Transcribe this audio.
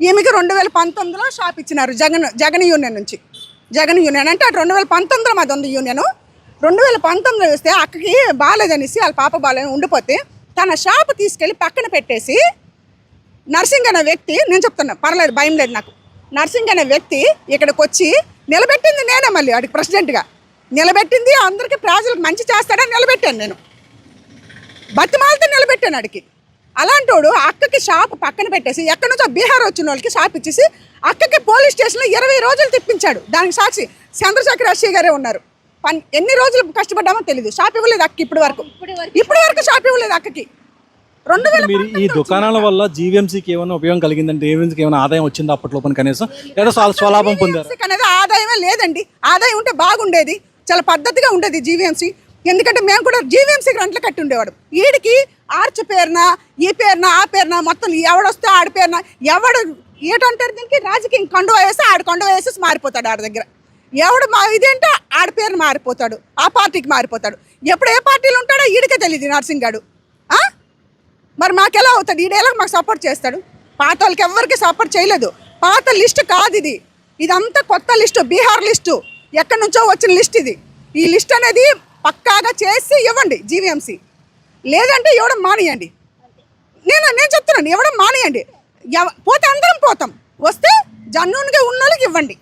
ఈమెకి 2019లో షాప్ ఇచ్చినారు జగన్ యూనియన్ నుంచి. జగన్ యూనియన్ అంటే అటు 2019లో మాది ఉంది యూనియన్. 2019లో వేస్తే అక్కకి బాగాలేదనేసి వాళ్ళ పాప బాగాలేదని ఉండిపోతే తన షాప్ తీసుకెళ్ళి పక్కన పెట్టేసి నర్సింగ్ అనే వ్యక్తి, నేను చెప్తున్నా పర్లేదు భయం లేదు నాకు, నర్సింగ్ అనే వ్యక్తి ఇక్కడికి వచ్చి నిలబెట్టింది నేనే, మళ్ళీ అడిగి ప్రెసిడెంట్గా నిలబెట్టింది, అందరికీ ప్రజలకు మంచి చేస్తాడని నిలబెట్టాను నేను, బతిమాలతో నిలబెట్టాను అడిగి. అలాంటోడు అక్కకి షాప్ పక్కన పెట్టేసి ఎక్కడి నుంచో బీహార్ వచ్చిన వాళ్ళకి షాప్ ఇచ్చేసి అక్కకి పోలీస్ స్టేషన్లో 20 రోజులు తిప్పించాడు. దానికి సాక్షి చంద్రశేఖర్ అశ్వీ గారే ఉన్నారు. ఎన్ని రోజులు కష్టపడ్డామో తెలియదు. షాప్ ఇవ్వలేదు అక్క ఇప్పటి వరకు షాప్ ఇవ్వలేదు అక్కకి. ఈ దుకాణాల వల్ల జీవీఎంసీకి ఏమైనా ఉపయోగం కలిగిందంటే, జీవీఎంసీకి ఏమైనా ఆదాయం వచ్చింది అప్పట్లో కనీసం, లేదా స్వలాభం పొందారు అనేది ఆదాయమే లేదండి. ఆదాయం ఉంటే బాగుండేది, చాలా పద్ధతిగా ఉండేది జీవీఎంసీ. ఎందుకంటే మేము కూడా జీవీఎంసీకి రెంట్లు కట్టి ఉండేవాడు. వీడికి ఆర్చ్ పేరున ఈ పేరున ఆ పేరున మొత్తం ఎవడొస్తే ఆడి పేరున ఎవడు ఏటంటారు దీనికి రాజకీయం కండువా వేసి ఆడి కండువా వేసేసి మారిపోతాడు. ఆడి దగ్గర ఎవడు మా ఇదేంటో ఆడి పేరున మారిపోతాడు, ఆ పార్టీకి మారిపోతాడు. ఎప్పుడు ఏ పార్టీలు ఉంటాడో ఈడికే తెలియదు నర్సింగ్ గాడు. మరి మాకెలా అవుతాడు? ఈడేలా మాకు సపోర్ట్ చేస్తాడు? పాత వాళ్ళకి ఎవరికి సపోర్ట్ చేయలేదు. పాత లిస్ట్ కాదు ఇది, ఇదంతా కొత్త లిస్టు, బీహార్ లిస్టు, ఎక్కడి నుంచో వచ్చిన లిస్ట్ ఇది. ఈ లిస్ట్ అనేది పక్కాగా చేసి ఇవ్వండి జీవీఎంసీ, లేదంటే ఇవ్వడం మానేయండి. నేను చెప్తున్నాను, ఇవ్వడం మానేయండి. పోతే అందరం పోతాం, వస్తే జన్నునిగా ఉన్న వాళ్ళకి ఇవ్వండి.